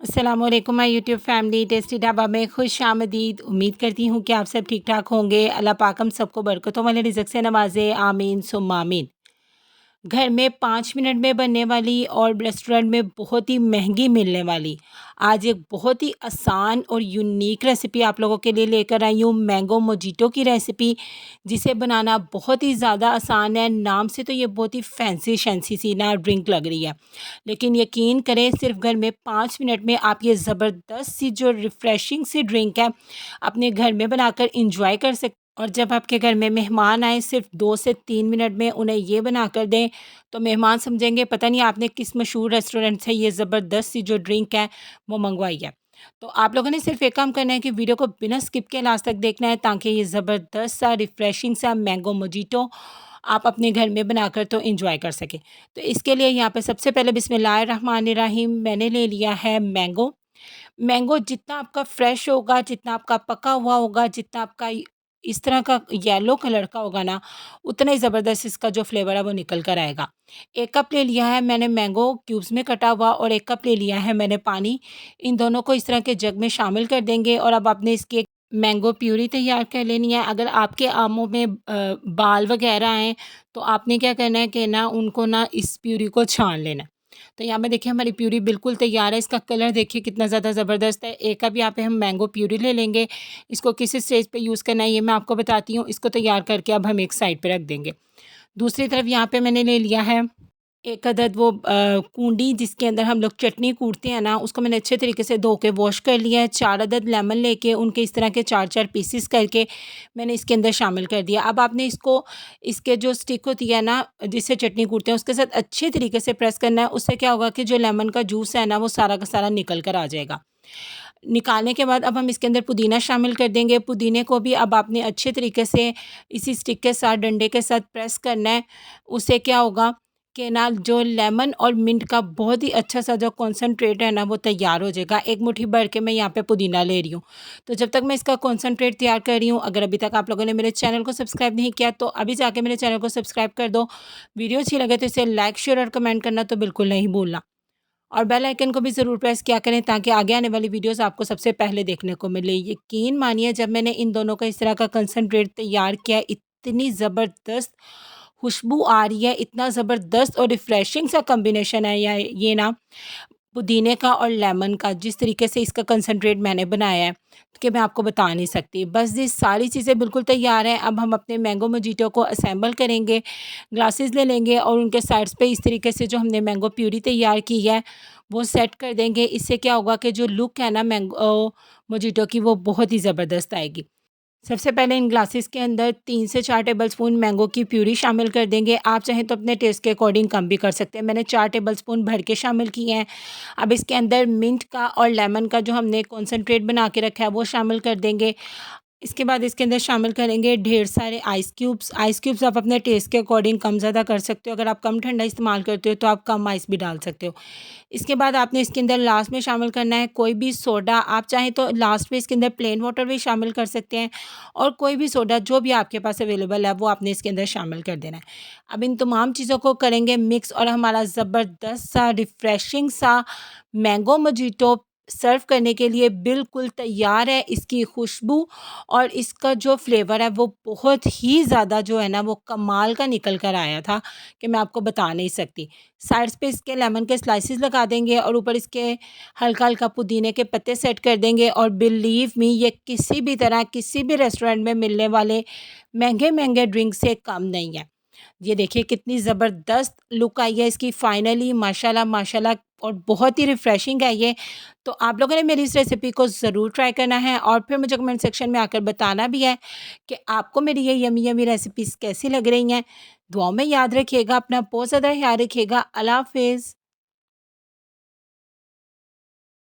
अस्सलामुअलैकुम my YouTube family. Tasty dhaba में खुश आमदीद। उम्मीद करती हूँ कि आप सब ठीक ठाक होंगे। अल्लाह पाक हम सबको बरकतों वाले रिज़्क़ से नवाज़े, आमीन सुम्मा आमीन। घर में 5 मिनट में बनने वाली और रेस्टोरेंट में बहुत ही महंगी मिलने वाली आज एक बहुत ही आसान और यूनिक रेसिपी आप लोगों के लिए लेकर आई हूँ, मैंगो मोजिटो की रेसिपी, जिसे बनाना बहुत ही ज़्यादा आसान है। नाम से तो ये बहुत ही फैंसी शैंसी सी ना ड्रिंक लग रही है, लेकिन यकीन करें सिर्फ घर में 5 मिनट में आप ये ज़बरदस्त सी जो रिफ़्रेशिंग सी ड्रिंक है अपने घर में बनाकर इंजॉय कर सकते। और जब आपके घर में मेहमान आए सिर्फ 2 से 3 मिनट में उन्हें ये बनाकर दें तो मेहमान समझेंगे पता नहीं आपने किस मशहूर रेस्टोरेंट से ये ज़बरदस्त सी जो ड्रिंक है वो मंगवाई है। तो आप लोगों ने सिर्फ एक काम करना है कि वीडियो को बिना स्किप के लास्ट तक देखना है, ताकि ये ज़बरदस्त सा रिफ़्रेशिंग सा मैंगो मोजिटो आप अपने घर में बनाकर तो एंजॉय कर सकें। तो इसके लिए यहाँ पे सबसे पहले बिस्मिल्लाहिर्रहमानिर्रहीम मैंने ले लिया है मैंगो। मैंगो जितना आपका फ्रेश होगा, जितना आपका पका हुआ होगा, जितना आपका इस तरह का येलो कलर का होगा ना, उतना ही ज़बरदस्त इसका जो फ्लेवर है वो निकल कर आएगा। 1 कप ले लिया है मैंने मैंगो क्यूब्स में कटा हुआ, और 1 कप ले लिया है मैंने पानी। इन दोनों को इस तरह के जग में शामिल कर देंगे और अब आपने इसकी एक मैंगो प्यूरी तैयार कर लेनी है। अगर आपके आमों में बाल वगैरह हैं, तो आपने क्या करना है कि ना उनको ना इस प्यूरी को छान लेना है। तो यहाँ पे देखिए हमारी प्यूरी बिल्कुल तैयार है। इसका कलर देखिए कितना ज़्यादा ज़बरदस्त है। 1 कप यहाँ पे हम मैंगो प्यूरी ले लेंगे। इसको किस स्टेज पे यूज़ करना है ये मैं आपको बताती हूँ। इसको तैयार करके अब हम एक साइड पे रख देंगे। दूसरी तरफ यहाँ पे मैंने ले लिया है एक अदद वो कूंडी जिसके अंदर हम लोग चटनी कूटते हैं ना, उसको मैंने अच्छे तरीके से धो के वॉश कर लिया है। 4 अदद लेमन लेके उनके इस तरह के 4-4 पीसेस करके मैंने इसके अंदर शामिल कर दिया। अब आपने इसको इसके जो स्टिक होती है ना जिससे चटनी कूटते हैं उसके साथ अच्छे तरीके से प्रेस करना है। उससे क्या होगा कि जो लेमन का जूस है ना वो सारा का सारा निकल कर आ जाएगा। निकालने के बाद अब हम इसके अंदर पुदीना शामिल कर देंगे। पुदीने को भी अब आपने अच्छे तरीके से इसी स्टिक के साथ डंडे के साथ प्रेस करना है। उससे क्या होगा कि ना जो लेमन और मिंट का बहुत ही अच्छा सा जो कॉन्सन्ट्रेट है ना वो तैयार हो जाएगा। एक मुट्ठी भर के मैं यहाँ पे पुदीना ले रही हूँ। तो जब तक मैं इसका कॉन्सन्ट्रेट तैयार कर रही हूँ, अगर अभी तक आप लोगों ने मेरे चैनल को सब्सक्राइब नहीं किया तो अभी जाके मेरे चैनल को सब्सक्राइब कर दो। वीडियो अच्छी लगे तो इसे लाइक शेयर और कमेंट करना तो बिल्कुल नहीं भूलना, और बेल आइकन को भी ज़रूर प्रेस किया करें ताकि आगे आने वाली वीडियोस आपको सबसे पहले देखने को मिले। यकीन मानिए जब मैंने इन दोनों का इस तरह का कंसंट्रेट तैयार किया, इतनी ज़बरदस्त खुशबू आ रही है, इतना ज़बरदस्त और रिफ़्रेशिंग सा कॉम्बिनेशन है ये ना पुदीने का और लेमन का। जिस तरीके से इसका कंसंट्रेट मैंने बनाया है कि मैं आपको बता नहीं सकती। बस ये सारी चीज़ें बिल्कुल तैयार हैं। अब हम अपने मैंगो मोजिटो को असेंबल करेंगे। ग्लासेस ले लेंगे और उनके साइड्स पे इस तरीके से जो हमने मैंगो प्यूरी तैयार की है वो सेट कर देंगे। इससे क्या होगा कि जो लुक है ना मैंगो मोजिटो की वो बहुत ही ज़बरदस्त आएगी। सबसे पहले इन ग्लासेस के अंदर 3 से 4 टेबलस्पून मैंगो की प्यूरी शामिल कर देंगे। आप चाहें तो अपने टेस्ट के अकॉर्डिंग कम भी कर सकते हैं। मैंने 4 टेबलस्पून भर के शामिल किए हैं। अब इसके अंदर मिंट का और लेमन का जो हमने कॉन्सन्ट्रेट बना के रखा है वो शामिल कर देंगे। इसके बाद इसके अंदर शामिल करेंगे ढेर सारे आइस क्यूब्स। आइस क्यूब्स आप अपने टेस्ट के अकॉर्डिंग कम ज़्यादा कर सकते हो। अगर आप कम ठंडा इस्तेमाल करते हो तो आप कम आइस भी डाल सकते हो। इसके बाद आपने इसके अंदर लास्ट में शामिल करना है कोई भी सोडा। आप चाहें तो लास्ट में इसके अंदर प्लेन वाटर भी शामिल कर सकते हैं, और कोई भी सोडा जो भी आपके पास अवेलेबल है वो आपने इसके अंदर शामिल कर देना है। अब इन तमाम चीज़ों को करेंगे मिक्स, और हमारा ज़बरदस्त सा रिफ़्रेशिंग सा मैंगो मोजिटो सर्व करने के लिए बिल्कुल तैयार है। इसकी खुशबू और इसका जो फ्लेवर है वो बहुत ही ज़्यादा जो है ना वो कमाल का निकल कर आया था कि मैं आपको बता नहीं सकती। साइड्स पे इसके लेमन के स्लाइसेस लगा देंगे और ऊपर इसके हल्का हल्का पुदीने के पत्ते सेट कर देंगे, और बिलीव मी ये किसी भी तरह किसी भी रेस्टोरेंट में मिलने वाले महंगे महंगे ड्रिंक से कम नहीं है। ये देखिए कितनी ज़बरदस्त लुक आई है इसकी फाइनली, माशाल्लाह माशाल्लाह, और बहुत ही रिफ़्रेशिंग है ये। तो आप लोगों ने मेरी इस रेसिपी को ज़रूर ट्राई करना है और फिर मुझे कमेंट सेक्शन में आकर बताना भी है कि आपको मेरी ये यमी यमी रेसिपीज़ कैसी लग रही हैं। दुआओं में याद रखिएगा, अपना बहुत ज़्यादा ख्याल रखिएगा। अल्लाह हाफ़िज़।